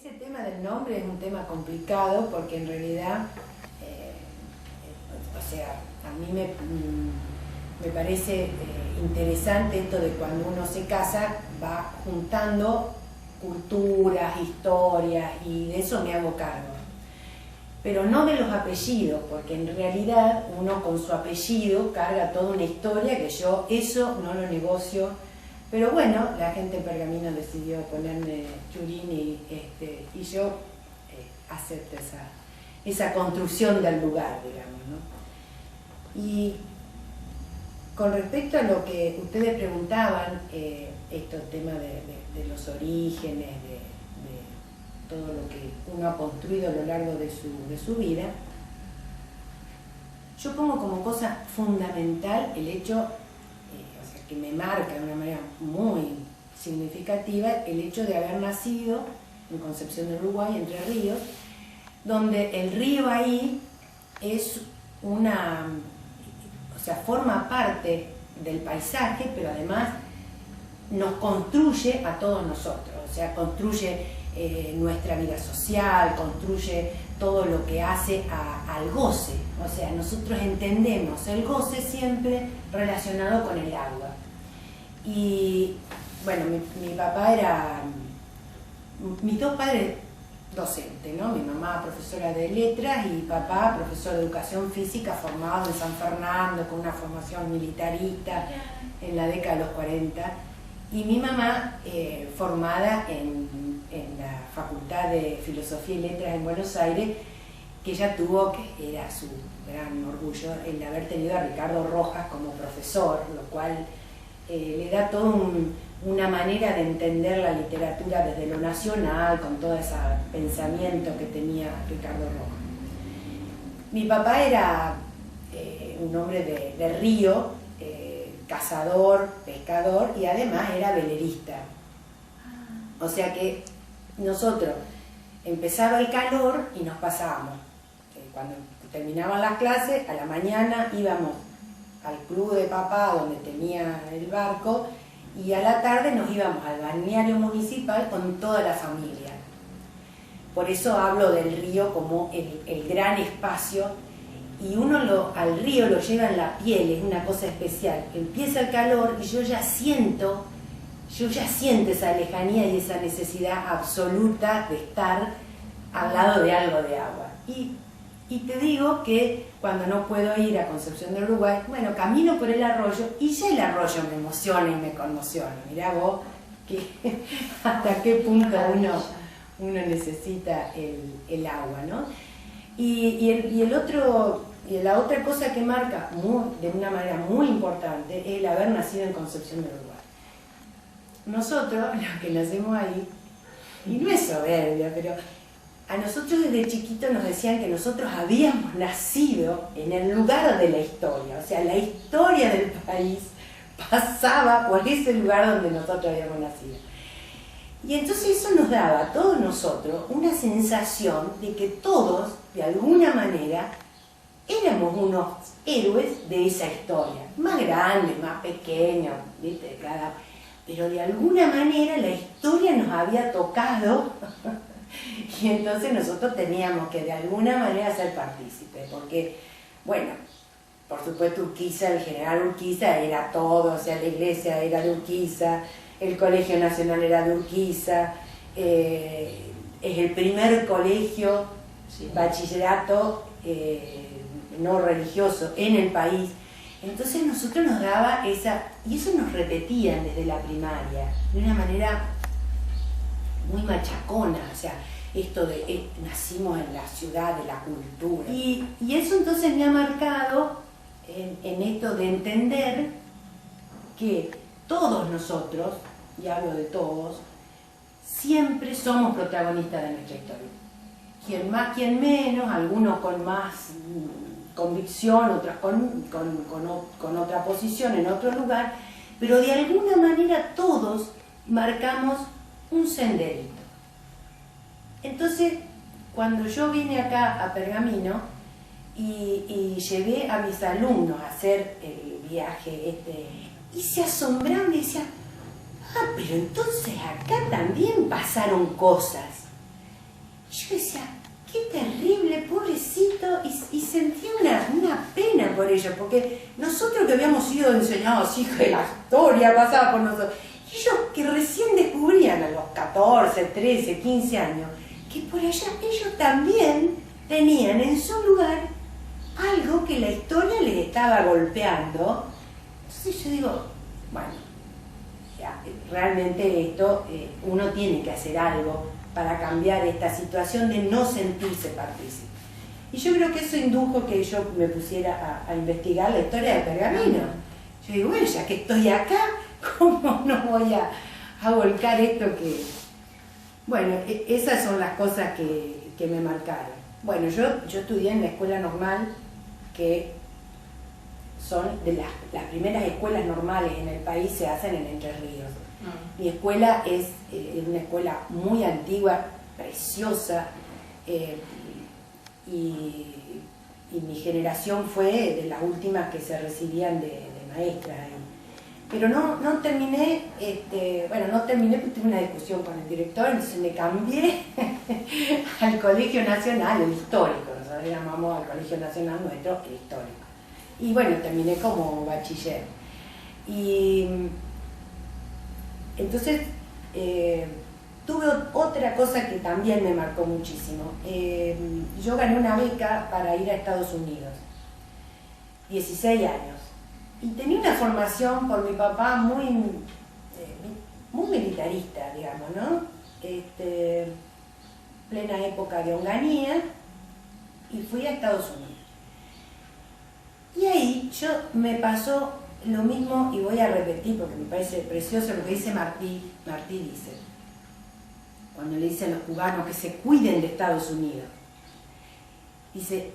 Ese tema del nombre es un tema complicado porque en realidad, o sea, a mí me parece interesante esto de cuando uno se casa, va juntando culturas, historias, y de eso me hago cargo. Pero no de los apellidos, porque en realidad uno con su apellido carga toda una historia que yo eso no lo negocio. Pero bueno, la gente en Pergamino decidió ponerme Churini y yo acepto esa construcción del lugar, digamos, ¿no? Y con respecto a lo que ustedes preguntaban, estos temas de los orígenes, de todo lo que uno ha construido a lo largo de su vida, yo pongo como cosa fundamental el hecho, que me marca de una manera muy significativa, el hecho de haber nacido en Concepción del Uruguay, Entre Ríos, donde el río ahí es forma parte del paisaje, pero además nos construye a todos nosotros, o sea, construye nuestra vida social, construye todo lo que hace al goce. O sea, nosotros entendemos el goce siempre relacionado con el agua. Y bueno, mi papá era, mis dos padres docentes, ¿no? Mi mamá profesora de letras y papá profesor de educación física formado en San Fernando con una formación militarista en la década de los 40. Y mi mamá formada en la Facultad de Filosofía y Letras en Buenos Aires, que ella tuvo, que era su gran orgullo, el haber tenido a Ricardo Rojas como profesor, lo cual le da toda una manera de entender la literatura desde lo nacional, con todo ese pensamiento que tenía Ricardo Rojas. Mi papá era un hombre de río, cazador, pescador, y además era velerista. O sea que nosotros empezaba el calor y nos pasábamos. Cuando terminaban las clases, a la mañana íbamos al club de papá donde tenía el barco y a la tarde nos íbamos al balneario municipal con toda la familia. Por eso hablo del río como el gran espacio, y uno al río lo lleva en la piel, es una cosa especial. Empieza el calor y yo ya siento esa lejanía y esa necesidad absoluta de estar al lado de algo de agua. Y te digo que cuando no puedo ir a Concepción del Uruguay, bueno, camino por el arroyo y ya el arroyo me emociona y me conmociona. Mirá vos hasta qué punto uno necesita el agua, ¿no? Y la otra cosa que marca de una manera muy importante es el haber nacido en Concepción del Uruguay. Nosotros, los que nacemos ahí, y no es soberbia, pero a nosotros desde chiquitos nos decían que nosotros habíamos nacido en el lugar de la historia, o sea, la historia del país pasaba por ese lugar donde nosotros habíamos nacido. Y entonces eso nos daba a todos nosotros una sensación de que todos, de alguna manera, éramos unos héroes de esa historia, más grandes, más pequeños, ¿viste? Pero de alguna manera la historia nos había tocado y entonces nosotros teníamos que de alguna manera ser partícipes, porque, bueno, por supuesto Urquiza, el general Urquiza era todo, o sea, la iglesia era de Urquiza, el Colegio Nacional era de Urquiza, es el primer colegio, bachillerato no religioso en el país. Entonces nosotros nos daba y eso nos repetían desde la primaria, de una manera muy machacona, o sea, esto de nacimos en la ciudad de la cultura. Y eso entonces me ha marcado en esto de entender que todos nosotros, y hablo de todos, siempre somos protagonistas de nuestra historia. Quien más, quien menos, algunos con más convicción, otros con otra posición en otro lugar, pero de alguna manera todos marcamos un senderito. Entonces, cuando yo vine acá a Pergamino y llevé a mis alumnos a hacer el viaje y se asombraron y decían, pero entonces acá también pasaron cosas. Yo decía, qué terrible, pobrecito, y sentía una pena por ellos, porque nosotros que habíamos sido enseñados, hija de la historia pasaba por nosotros, ellos que recién descubrían a los 14, 13, 15 años, que por allá ellos también tenían en su lugar algo que la historia les estaba golpeando. Entonces yo digo, bueno, ya, realmente esto, uno tiene que hacer algo para cambiar esta situación de no sentirse partícipe. Y yo creo que eso indujo que yo me pusiera a investigar la historia de Pergamino. Yo digo, bueno, ya que estoy acá, ¿cómo no voy a volcar esto que...? Bueno, esas son las cosas que me marcaron. Bueno, yo estudié en la escuela normal, que son de las primeras escuelas normales en el país, se hacen en Entre Ríos. Mi escuela es una escuela muy antigua, preciosa, y mi generación fue de las últimas que se recibían de maestras. Pero no terminé, no terminé porque tuve una discusión con el director, entonces me cambié al Colegio Nacional, el histórico, nosotros le llamamos al Colegio Nacional nuestro, el histórico. Y bueno, terminé como bachiller. Y entonces tuve otra cosa que también me marcó muchísimo. Yo gané una beca para ir a Estados Unidos, 16 años. Y tenía una formación por mi papá muy militarista, digamos, ¿no? Plena época de Onganía, y fui a Estados Unidos. Y ahí me pasó lo mismo, y voy a repetir porque me parece precioso lo que dice Martí. Martí dice, cuando le dicen a los cubanos que se cuiden de Estados Unidos, dice,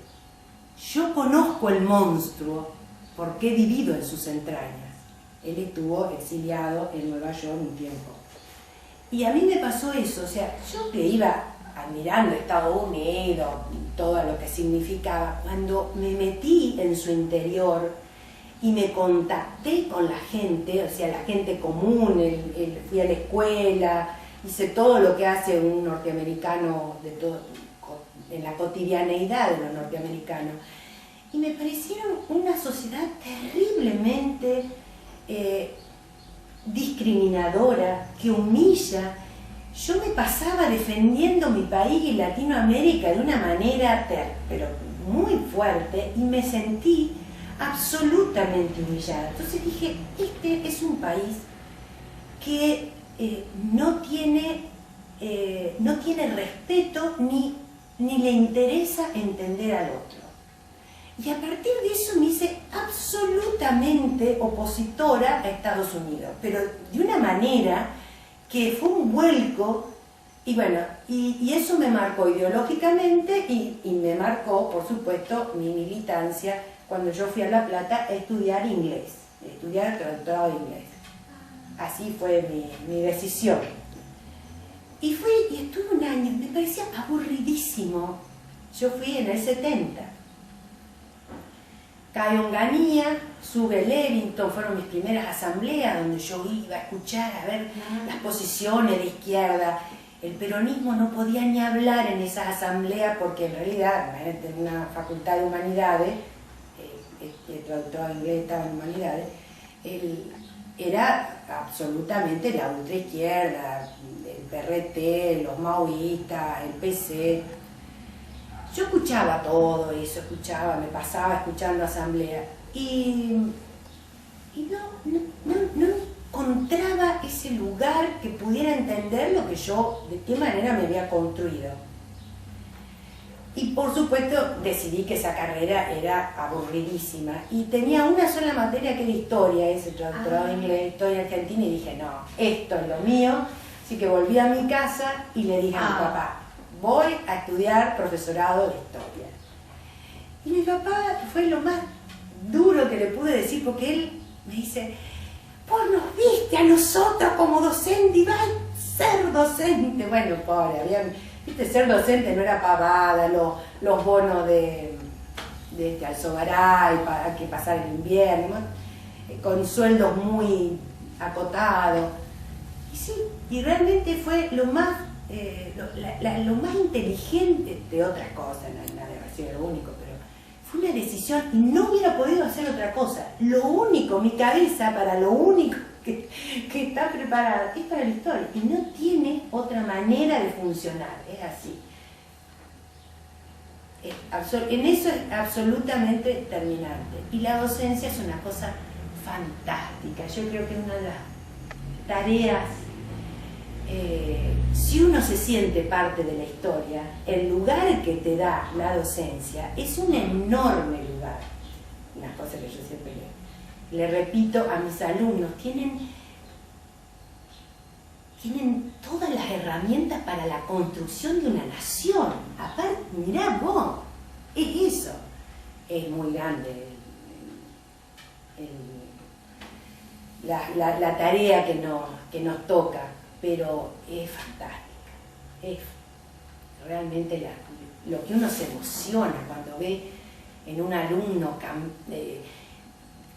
yo conozco el monstruo porque he vivido en sus entrañas. Él estuvo exiliado en Nueva York un tiempo. Y a mí me pasó eso, o sea, yo que iba admirando Estados Unidos, todo lo que significaba, cuando me metí en su interior y me contacté con la gente, o sea, la gente común, fui a la escuela, hice todo lo que hace un norteamericano en la cotidianeidad de los norteamericanos. Y me parecieron una sociedad terriblemente discriminadora, que humilla. Yo me pasaba defendiendo mi país y Latinoamérica de una manera pero muy fuerte, y me sentí absolutamente humillada. Entonces dije, este es un país que no tiene respeto ni le interesa entender al otro. Y a partir de eso me hice absolutamente opositora a Estados Unidos, pero de una manera que fue un vuelco, y bueno, y eso me marcó ideológicamente y me marcó, por supuesto, mi militancia cuando yo fui a La Plata a estudiar inglés, estudiar traductorado de inglés. Así fue mi decisión. Y fui y estuve un año, me parecía aburridísimo. Yo fui en el 70. Cae Onganía, sube Levington, fueron mis primeras asambleas donde yo iba a escuchar, a ver las posiciones de izquierda. El peronismo no podía ni hablar en esas asambleas porque en realidad, en una facultad de humanidades, traductor inglés estaba en humanidades, era absolutamente la ultraizquierda, el PRT, los maoístas, el PC. Yo escuchaba todo eso, me pasaba escuchando asamblea y no encontraba ese lugar que pudiera entender lo que yo, de qué manera me había construido. Y por supuesto decidí que esa carrera era aburridísima y tenía una sola materia que era historia, ese doctorado de inglés, historia argentina, y dije, no, esto es lo mío. Así que volví a mi casa y le dije a mi papá, voy a estudiar profesorado de historia. Y mi papá fue lo más duro que le pude decir, porque él me dice, vos nos viste a nosotros como docente y vas a ser docente. Bueno, pobre, viste, ser docente no era pavada, los bonos de Alzogaray para que pasar el invierno, con sueldos muy acotados. Y sí, y realmente fue lo más lo más inteligente de otras cosas, no debe haber sido lo único, pero fue una decisión y no hubiera podido hacer otra cosa. Lo único, mi cabeza para lo único que está preparada es para la historia y no tiene otra manera de funcionar, es así. En eso es absolutamente determinante. Y la docencia es una cosa fantástica. Yo creo que una de las tareas, si uno se siente parte de la historia, el lugar que te da la docencia es un enorme lugar. Una cosa que yo siempre le repito a mis alumnos, tienen todas las herramientas para la construcción de una nación. Aparte, mirá vos, es eso. Es muy grande la tarea que nos toca, pero es fantástica. Es realmente lo que uno se emociona cuando ve en un alumno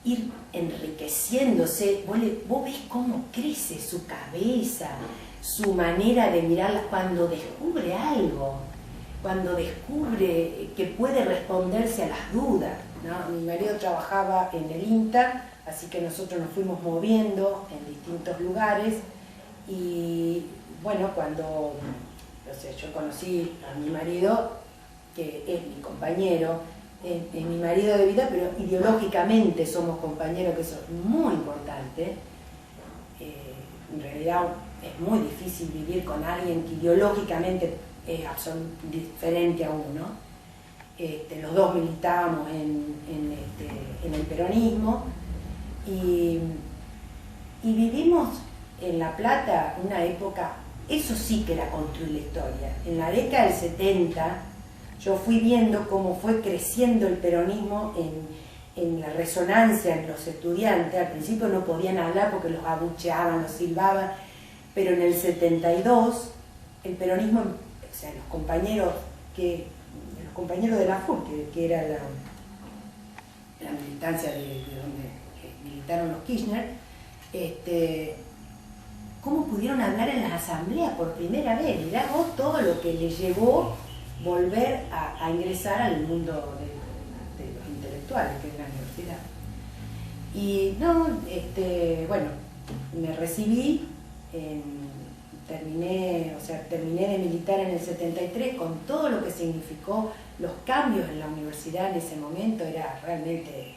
ir enriqueciéndose. Vos ves cómo crece su cabeza, su manera de mirarla cuando descubre algo, cuando descubre que puede responderse a las dudas, ¿no? Mi marido trabajaba en el INTA, así que nosotros nos fuimos moviendo en distintos lugares y bueno, cuando yo conocí a mi marido, que es mi compañero, es mi marido de vida, pero ideológicamente somos compañeros, que eso es muy importante. En realidad es muy difícil vivir con alguien que ideológicamente es absolutamente diferente a uno. Los dos militábamos en el peronismo y vivimos en La Plata una época, eso sí que era construir la historia. En la década del 70 yo fui viendo cómo fue creciendo el peronismo en la resonancia en los estudiantes. Al principio no podían hablar porque los abucheaban, los silbaban, pero en el 72 el peronismo, o sea, los compañeros de la FUR, que era la militancia de donde militaron los Kirchner, cómo pudieron hablar en las asambleas por primera vez. Mirá vos todo lo que les llevó volver a ingresar al mundo de los intelectuales, que es la universidad. Y bueno, me recibí, terminé de militar en el 73 con todo lo que significó los cambios en la universidad en ese momento. Era realmente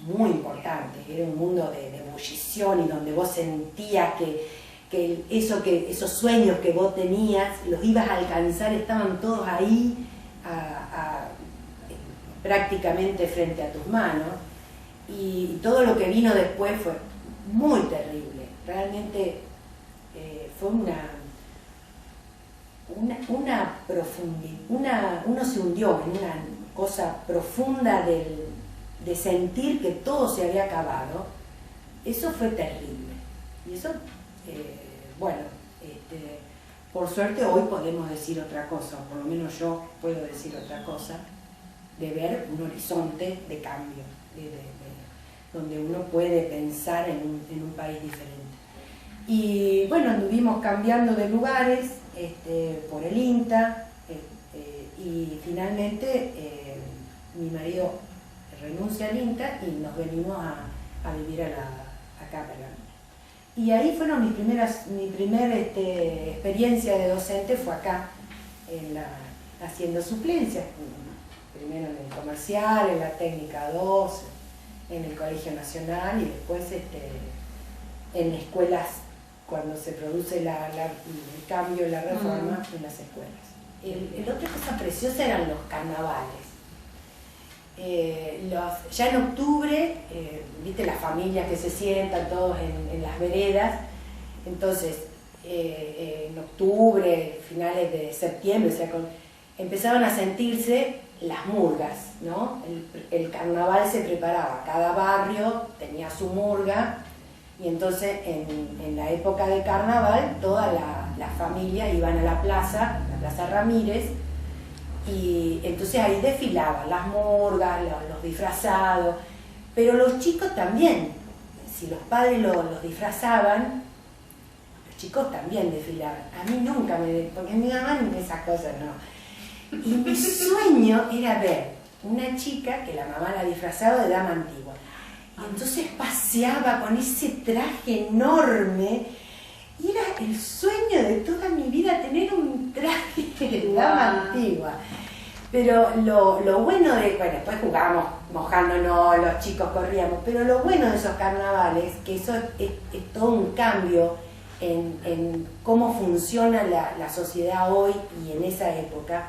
muy importante, era un mundo de ebullición y donde vos sentías que esos sueños que vos tenías los ibas a alcanzar, estaban todos ahí prácticamente frente a tus manos, y todo lo que vino después fue muy terrible. Realmente fue una profundidad, uno se hundió en una cosa profunda de sentir que todo se había acabado. Eso fue terrible. Y eso, por suerte hoy podemos decir otra cosa, o por lo menos yo puedo decir otra cosa, de ver un horizonte de cambio, donde uno puede pensar en un país diferente. Y bueno, anduvimos cambiando de lugares por el INTA, y finalmente mi marido renuncia al INTA y nos venimos a vivir acá a Pergamino. Y ahí fueron mi primera experiencia de docente, fue acá, haciendo suplencias, primero en el comercial, en la técnica 2, en el Colegio Nacional, y después en escuelas, cuando se produce el cambio, la reforma, en las escuelas. La otra cosa preciosa eran los carnavales. Ya en octubre, viste las familias que se sientan todos en las veredas, entonces en octubre, finales de septiembre, o sea, empezaban a sentirse las murgas, ¿no? El carnaval se preparaba, cada barrio tenía su murga, y entonces en la época de carnaval todas las familias iban a la Plaza Ramírez, y entonces ahí desfilaban las murgas, los disfrazados, pero los chicos también. Si los padres los disfrazaban, los chicos también desfilaban. A mí nunca porque mi mamá ni esas cosas no. Y mi sueño era ver una chica que la mamá la disfrazaba de dama antigua. Y entonces paseaba con ese traje enorme. Y era el sueño de toda mi vida tener un traje de dama antigua. Pero lo bueno de, bueno, después jugábamos mojándonos, los chicos corríamos, pero lo bueno de esos carnavales, que eso es todo un cambio en cómo funciona la sociedad hoy y en esa época.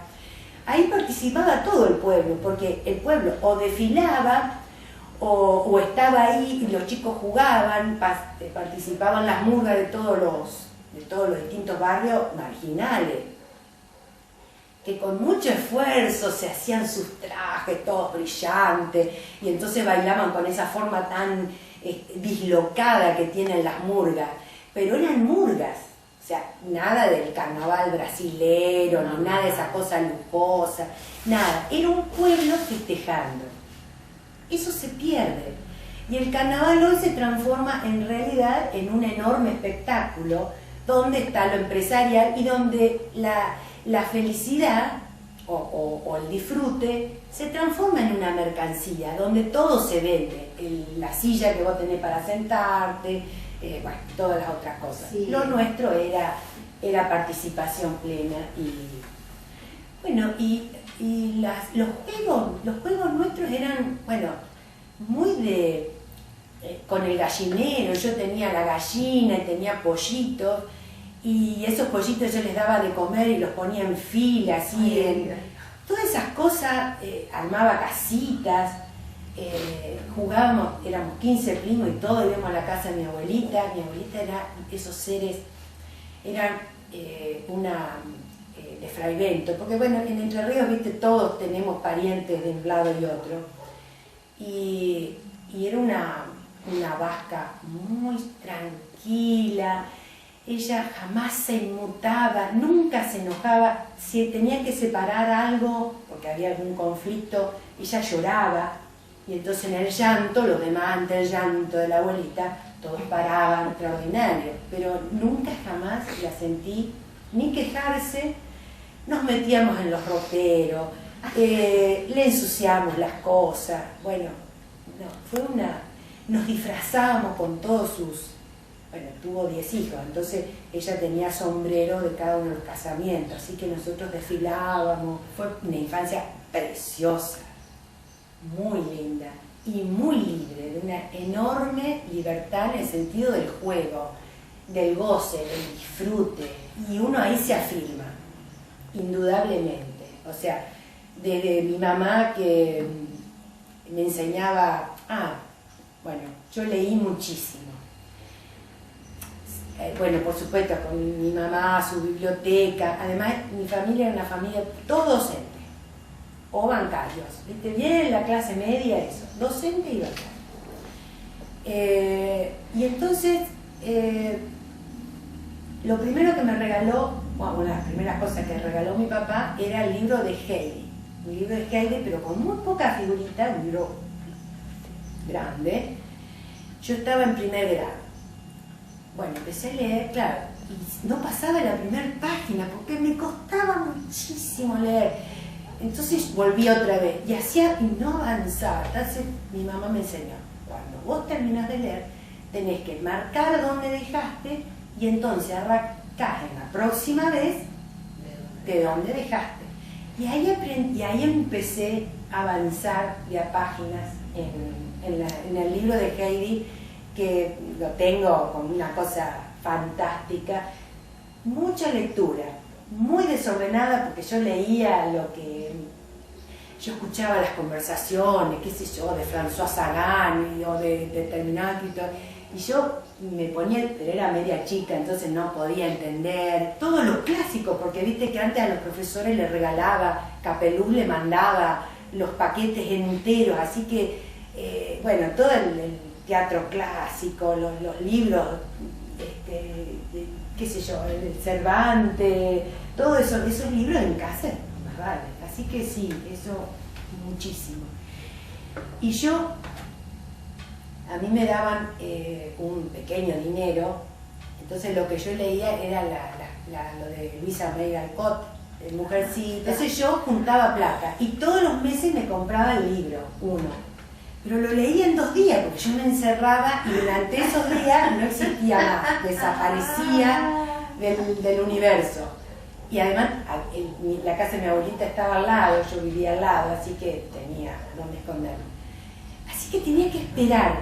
Ahí participaba todo el pueblo, porque el pueblo o desfilaba o estaba ahí y los chicos jugaban, participaban las murgas de todos los distintos barrios marginales, que con mucho esfuerzo se hacían sus trajes todos brillantes y entonces bailaban con esa forma tan dislocada que tienen las murgas, pero eran murgas, o sea, nada del carnaval brasilero, ni nada de esa cosa lujosa, nada, era un pueblo festejando. Eso se pierde y el carnaval hoy se transforma en realidad en un enorme espectáculo donde está lo empresarial y donde la felicidad o el disfrute se transforma en una mercancía, donde todo se vende, la silla que vos tenés para sentarte, bueno, todas las otras cosas. Sí. Lo nuestro era participación plena y bueno, los juegos nuestros eran, bueno, muy con el gallinero. Yo tenía la gallina y tenía pollitos, y esos pollitos yo les daba de comer y los ponía en fila, así, todas esas cosas, armaba casitas, jugábamos, éramos 15 primos y todos íbamos a la casa de mi abuelita era, esos seres, eran de Fray Bento, porque bueno, en Entre Ríos, viste, todos tenemos parientes de un lado y otro, y era una vasca muy tranquila. Ella jamás se inmutaba, nunca se enojaba. Si tenía que separar algo, porque había algún conflicto, ella lloraba, y entonces en el llanto, los demás ante el llanto de la abuelita, todos paraban, extraordinario, pero nunca jamás la sentí ni quejarse. Nos metíamos en los roperos, le ensuciamos las cosas, bueno, no, nos disfrazábamos con todos bueno, tuvo 10 hijos, entonces ella tenía sombrero de cada uno de los casamientos, así que nosotros desfilábamos. Fue una infancia preciosa, muy linda y muy libre, de una enorme libertad en el sentido del juego, del goce, del disfrute, y uno ahí se afirma, indudablemente. O sea, desde mi mamá que me enseñaba, bueno, yo leí muchísimo. Bueno, por supuesto, con mi mamá, su biblioteca. Además, mi familia era una familia, todos docentes o bancarios. ¿Viste? Bien, la clase media, eso, docente y bancario. Y entonces, lo primero que me regaló, bueno, una de las primeras cosas que regaló mi papá era el libro de Heidi. Un libro de Heidi, pero con muy pocas figuritas, un libro grande. Yo estaba en primer grado. Bueno, empecé a leer, claro, y no pasaba la primera página porque me costaba muchísimo leer. Entonces volví otra vez y no avanzaba. Entonces mi mamá me enseñó, cuando vos terminás de leer, tenés que marcar dónde dejaste y entonces arrancás en la próxima vez de dónde dejaste. Y ahí empecé a avanzar ya páginas en el libro de Heidi, que lo tengo con una cosa fantástica, mucha lectura, muy desordenada, porque yo leía yo escuchaba las conversaciones, qué sé yo, de François Sagan o de determinados escritores, y yo me ponía, pero era media chica, entonces no podía entender todo lo clásico, porque viste que antes a los profesores les regalaba, Capeluz le mandaba los paquetes enteros, así que, bueno, todo el teatro clásico, los libros, qué sé yo, el Cervantes, todos esos libros en casa, más vale. Así que sí, eso muchísimo. Y a mí me daban un pequeño dinero Entonces lo que yo leía era lo de Luisa May Alcott, Mujercita. Entonces yo juntaba plata y todos los meses me compraba el libro, uno. Pero lo leía en 2 días porque yo me encerraba y durante esos días no existía más, desaparecía del universo. Y además la casa de mi abuelita estaba al lado, yo vivía al lado, así que tenía donde esconderme. Así que tenía que esperar.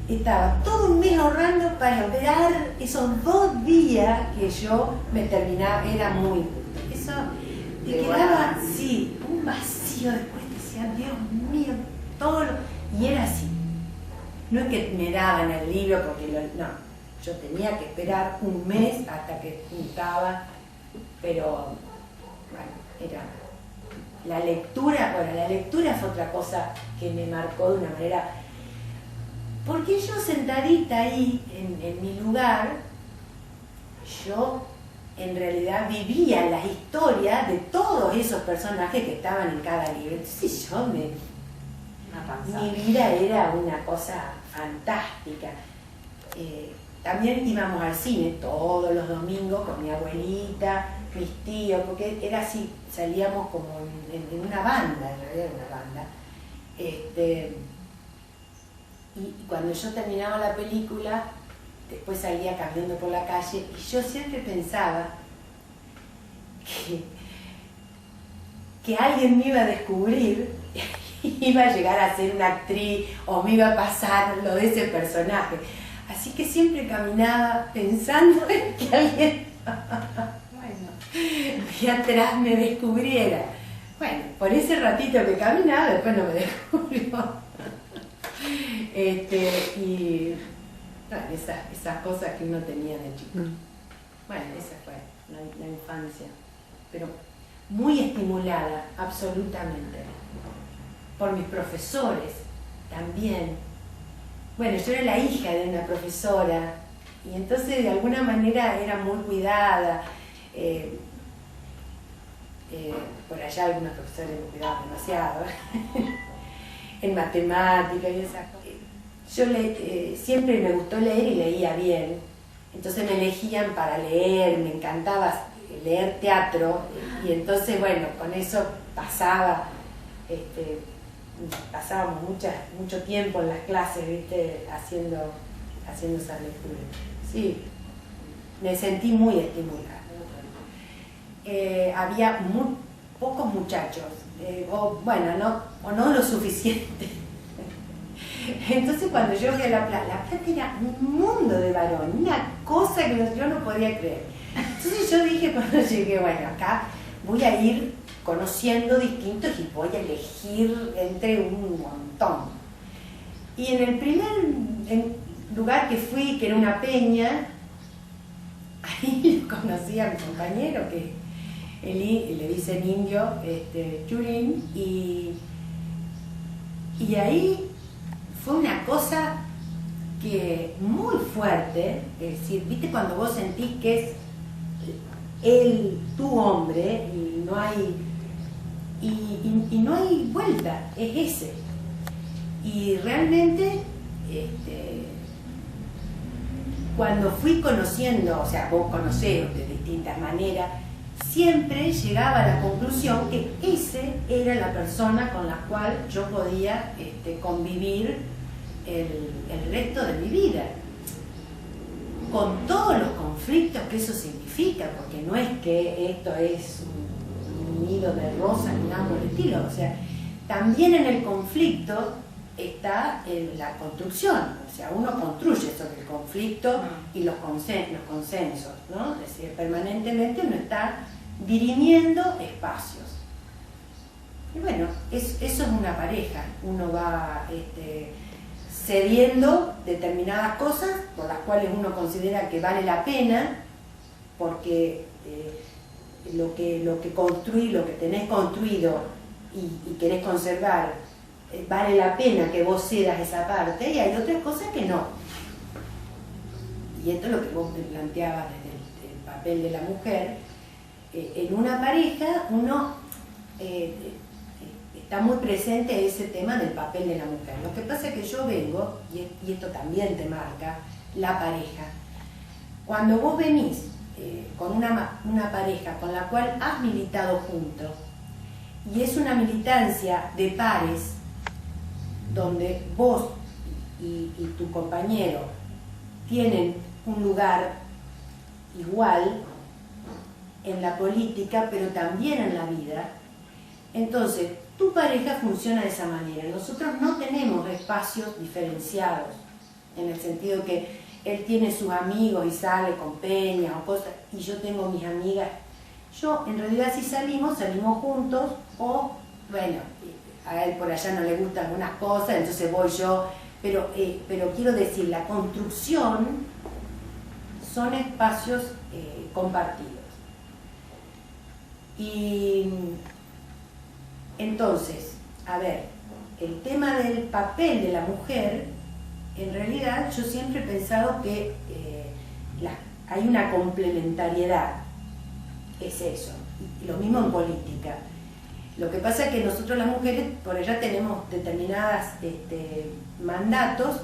Estaba todo un mes ahorrando para esperar esos 2 días que yo me terminaba, era muy injusto. Eso te quedaba, sí, un vacío después, decía, Dios mío, todo lo... Y era así. No es que me daban el libro porque no, yo tenía que esperar un mes hasta que juntaba, pero bueno, era la lectura fue otra cosa que me marcó de una manera, porque yo sentadita ahí en mi lugar, yo en realidad vivía las historias de todos esos personajes que estaban en cada libro. Entonces mi vida era una cosa fantástica. También íbamos al cine todos los domingos con mi abuelita, mis tíos, porque era así, salíamos como en una banda, en realidad era una banda. Y cuando yo terminaba la película, después salía caminando por la calle y yo siempre pensaba que alguien me iba a descubrir, iba a llegar a ser una actriz o me iba a pasar lo de ese personaje. Así que siempre caminaba pensando en que alguien de atrás me descubriera. Bueno, por ese ratito que caminaba, después no me descubrió. Y bueno, esas cosas que uno tenía de chico. Bueno, esa fue la infancia. Pero muy estimulada, absolutamente. Por mis profesores también. Bueno, yo era la hija de una profesora y entonces de alguna manera era muy cuidada. Por allá algunos profesores me cuidaban demasiado en matemática y esas cosas. Yo siempre me gustó leer y leía bien, entonces me elegían para leer, me encantaba leer teatro y entonces bueno, con eso pasábamos mucho tiempo en las clases, ¿viste? haciendo esas lecturas. Sí, me sentí muy estimulada. Había muy pocos muchachos, o no lo suficiente. Entonces cuando yo fui a La Plata era un mundo de varón, una cosa que yo no podía creer. Entonces yo dije cuando llegué, bueno, acá voy a ir conociendo distintos y voy a elegir entre un montón. Y en el primer lugar que fui, que era una peña, ahí conocí a mi compañero, que le dicen indio, Churín, y ahí fue una cosa que muy fuerte, es decir, viste cuando vos sentís que es él, tu hombre, y no hay vuelta, es ese. Y realmente, cuando fui conociendo, o sea, vos conocés de distintas maneras, siempre llegaba a la conclusión que ese era la persona con la cual yo podía convivir el resto de mi vida, con todos los conflictos que eso significa, porque no es que esto es un nido de rosas ni nada por el estilo, o sea, también en el conflicto está la construcción, o sea, uno construye sobre el conflicto y los consensos, ¿no? Es decir, permanentemente uno está dirimiendo espacios. Y bueno, eso es una pareja, uno va cediendo determinadas cosas por las cuales uno considera que vale la pena, porque lo que construís, lo que tenés construido y querés conservar, vale la pena que vos cedas esa parte, y hay otras cosas que no. Y esto es lo que vos me planteabas desde el papel de la mujer. En una pareja uno está muy presente ese tema del papel de la mujer. Lo que pasa es que yo vengo, y esto también te marca, la pareja. cuando vos venís con una pareja con la cual has militado juntos, y es una militancia de pares, donde vos y tu compañero tienen un lugar igual en la política, pero también en la vida, entonces tu pareja funciona de esa manera. Nosotros no tenemos espacios diferenciados, en el sentido que él tiene sus amigos y sale con peñas o cosas, y yo tengo mis amigas. Yo, en realidad, si salimos juntos, o, bueno, a él por allá no le gustan algunas cosas, entonces voy yo, pero quiero decir, la construcción son espacios compartidos. Y entonces, a ver, el tema del papel de la mujer, en realidad yo siempre he pensado que hay una complementariedad, es eso, y lo mismo en política. Lo que pasa es que nosotros las mujeres por allá tenemos determinados mandatos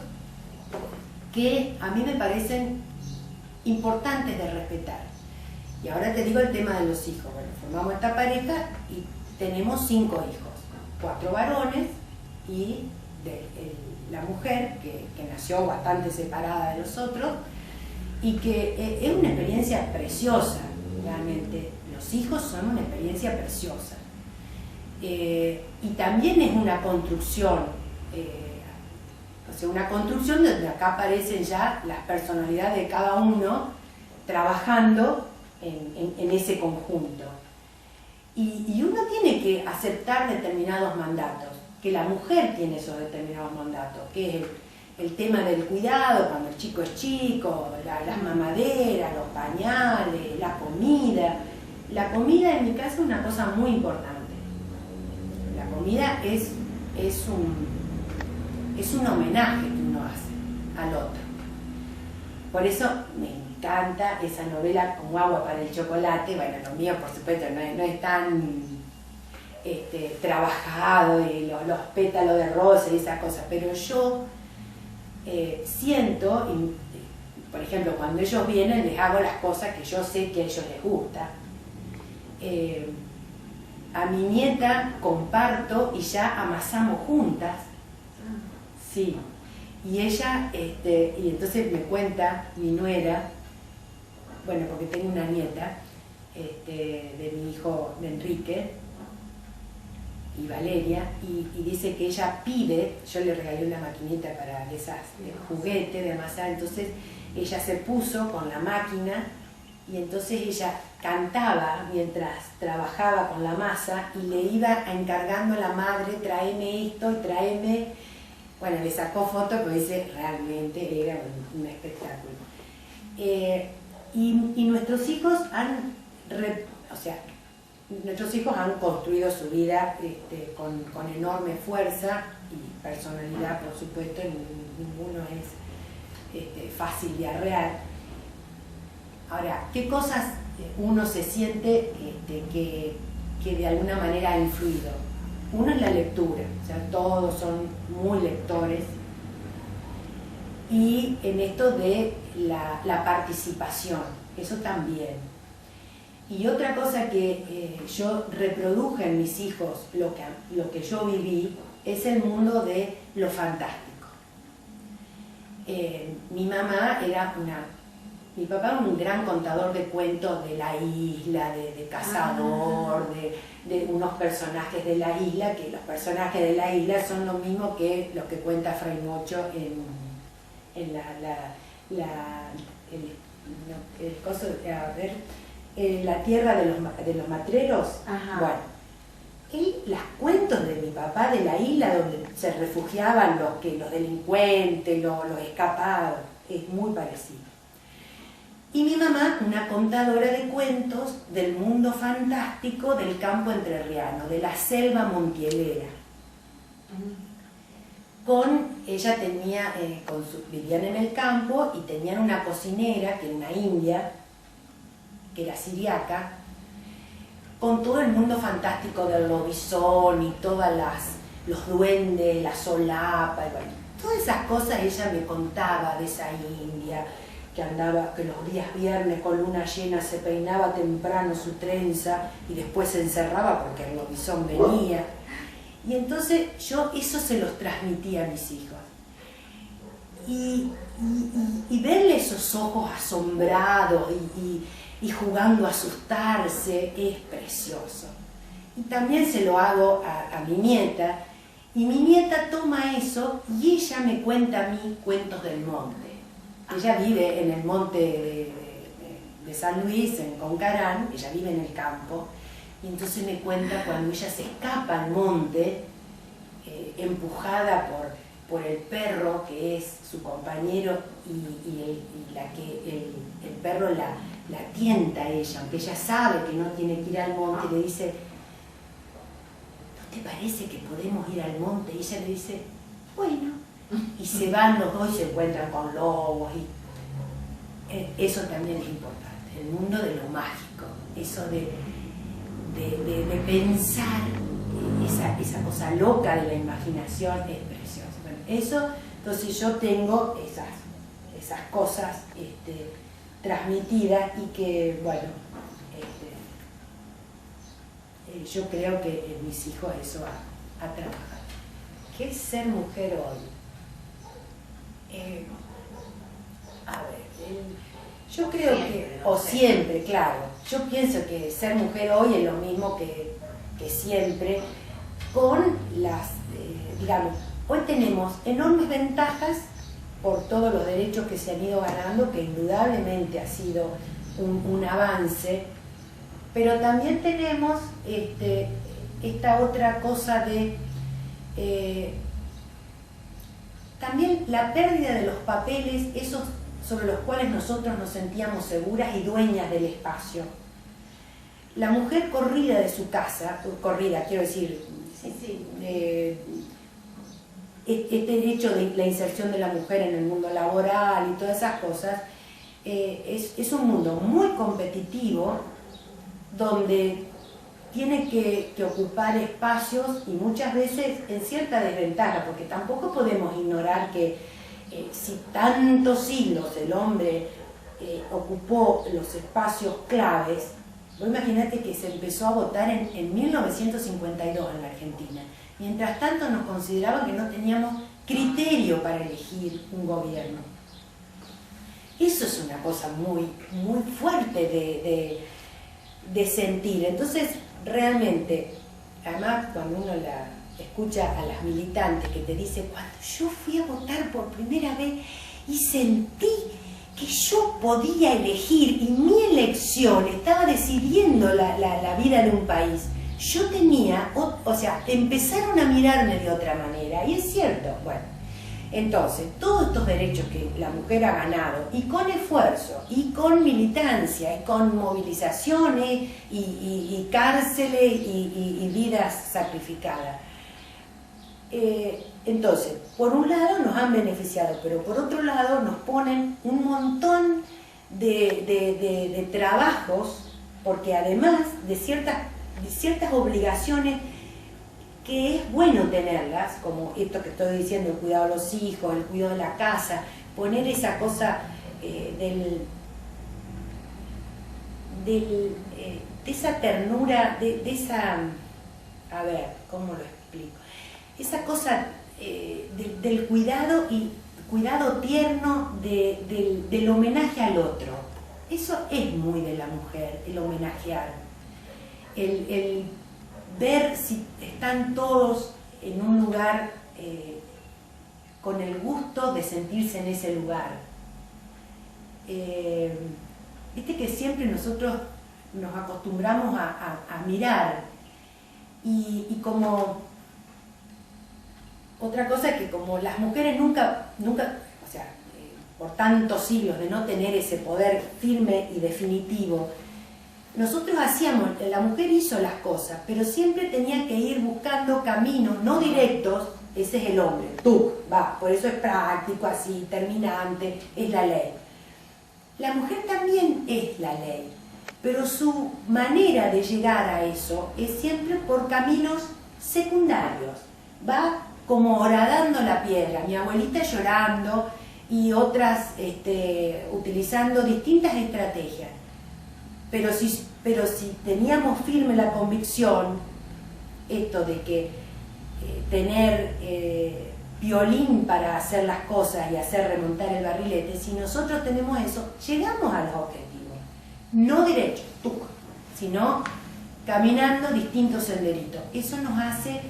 que a mí me parecen importantes de respetar. Y ahora te digo el tema de los hijos. Bueno, formamos esta pareja y tenemos 5 hijos, 4 varones y la mujer que nació bastante separada de los otros, y que es una experiencia preciosa, realmente. Los hijos son una experiencia preciosa. Y también es una construcción, o sea, una construcción donde acá aparecen ya las personalidades de cada uno trabajando en ese conjunto. Y uno tiene que aceptar determinados mandatos, que la mujer tiene esos determinados mandatos, que es el tema del cuidado cuando el chico es chico, las mamaderas, los pañales, la comida. La comida en mi casa es una cosa muy importante. La comida es un homenaje que uno hace al otro. Por eso me encanta esa novela Como agua para el chocolate. Bueno, lo mío por supuesto no es tan trabajado, y los pétalos de rosa y esas cosas, pero yo siento, por ejemplo, cuando ellos vienen les hago las cosas que yo sé que a ellos les gusta. A mi nieta comparto y ya amasamos juntas, sí, y ella, y entonces me cuenta mi nuera, bueno, porque tengo una nieta de mi hijo, de Enrique y Valeria, y dice que ella pide, yo le regalé una maquinita para esas de juguete de amasar, entonces ella se puso con la máquina y entonces ella cantaba mientras trabajaba con la masa y le iba encargando a la madre, tráeme esto y tráeme, bueno, le sacó foto, pero dice, realmente era un espectáculo. Y nuestros hijos nuestros hijos han construido su vida con enorme fuerza y personalidad, por supuesto, ninguno es fácil de arrear. Ahora, ¿qué cosas uno se siente que de alguna manera ha influido? Uno es la lectura, o sea, todos son muy lectores, y en esto de la participación, eso también. Y otra cosa que yo reproduje en mis hijos, lo que yo viví, es el mundo de lo fantástico. Mi papá era un gran contador de cuentos de la isla, de cazador, de unos personajes de la isla, que los personajes de la isla son lo mismo que los que cuenta Fray Mocho en la tierra de los matreros. Ajá. Bueno, los cuentos de mi papá de la isla donde se refugiaban los delincuentes, los escapados, es muy parecido. Y mi mamá, una contadora de cuentos del mundo fantástico del campo entrerriano, de la selva montielera. Ella tenía, vivían en el campo y tenían una cocinera, que era una india, que era siriaca, con todo el mundo fantástico del lobizón y todas los duendes, la solapa, y bueno, todas esas cosas ella me contaba de esa india, que los días viernes con luna llena se peinaba temprano su trenza y después se encerraba porque el lobizón venía. Y entonces yo eso se los transmití a mis hijos. Y verle esos ojos asombrados y jugando a asustarse es precioso. Y también se lo hago a mi nieta, y mi nieta toma eso y ella me cuenta a mí cuentos del monte. Ella vive en el monte de San Luis, en Concarán, ella vive en el campo, y entonces me cuenta cuando ella se escapa al monte, empujada por el perro que es su compañero el perro la tienta a ella, aunque ella sabe que no tiene que ir al monte, le dice: ¿no te parece que podemos ir al monte? Y ella le dice: bueno, y se van los dos y se encuentran con lobos, y eso también es importante, el mundo de lo mágico, eso de pensar, esa cosa loca de la imaginación es preciosa. Bueno, eso, entonces yo tengo esas cosas transmitidas y que, bueno, yo creo que en mis hijos eso ha trabajado. ¿Qué es ser mujer hoy? Yo creo que, o siempre, claro, yo pienso que ser mujer hoy es lo mismo que siempre, con las, digamos, hoy tenemos enormes ventajas por todos los derechos que se han ido ganando, que indudablemente ha sido un avance, pero también tenemos esta otra cosa de también la pérdida de los papeles, esos sobre los cuales nosotros nos sentíamos seguras y dueñas del espacio. La mujer corrida de su casa, corrida, quiero decir, este hecho de la inserción de la mujer en el mundo laboral y todas esas cosas, es un mundo muy competitivo donde tiene que ocupar espacios y muchas veces en cierta desventaja, porque tampoco podemos ignorar que si tantos siglos el hombre ocupó los espacios claves. Vos imaginate que se empezó a votar en 1952 en la Argentina. Mientras tanto nos consideraban que no teníamos criterio para elegir un gobierno. Eso es una cosa muy, muy fuerte de sentir. Entonces, realmente, además cuando uno escucha a las militantes que te dicen: cuando yo fui a votar por primera vez y sentí que yo podía elegir y mi elección estaba decidiendo la vida de un país, yo tenía, o sea, empezaron a mirarme de otra manera, y es cierto. Bueno, entonces, todos estos derechos que la mujer ha ganado, y con esfuerzo, y con militancia, y con movilizaciones, y cárceles, y vidas sacrificadas, entonces, por un lado nos han beneficiado, pero por otro lado nos ponen un montón de trabajos, porque además de ciertas obligaciones que es bueno tenerlas, como esto que estoy diciendo, el cuidado de los hijos, el cuidado de la casa, poner esa cosa de esa ternura, de esa, a ver, ¿cómo lo explico? Esa cosa del cuidado y cuidado tierno del homenaje al otro. Eso es muy de la mujer, el homenajear. El ver si están todos en un lugar con el gusto de sentirse en ese lugar. Viste que siempre nosotros nos acostumbramos a mirar y como otra cosa es que como las mujeres nunca, o sea, por tantos siglos de no tener ese poder firme y definitivo, nosotros hacíamos, la mujer hizo las cosas, pero siempre tenía que ir buscando caminos no directos. Ese es el hombre, tú, va, por eso es práctico, así, terminante, es la ley. La mujer también es la ley, pero su manera de llegar a eso es siempre por caminos secundarios, va como horadando la piedra. Mi abuelita llorando, y otras utilizando distintas estrategias. Pero si teníamos firme la convicción, esto de que tener violín para hacer las cosas y hacer remontar el barrilete, si nosotros tenemos eso, llegamos a los objetivos. No derechos, sino caminando distintos senderitos. Eso nos hace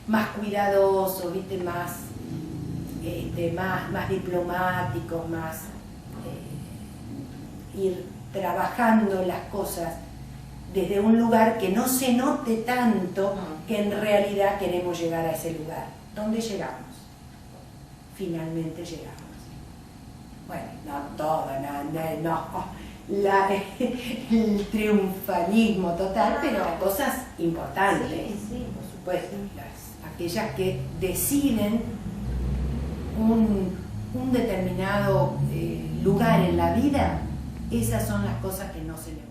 más cuidadosos, ¿viste? Más diplomáticos, más ir trabajando las cosas desde un lugar que no se note tanto que en realidad queremos llegar a ese lugar. ¿Dónde llegamos? Finalmente llegamos. Bueno, no todo, el triunfalismo total, pero cosas importantes, sí. por supuesto, aquellas que deciden un determinado lugar en la vida, esas son las cosas que no se negocian.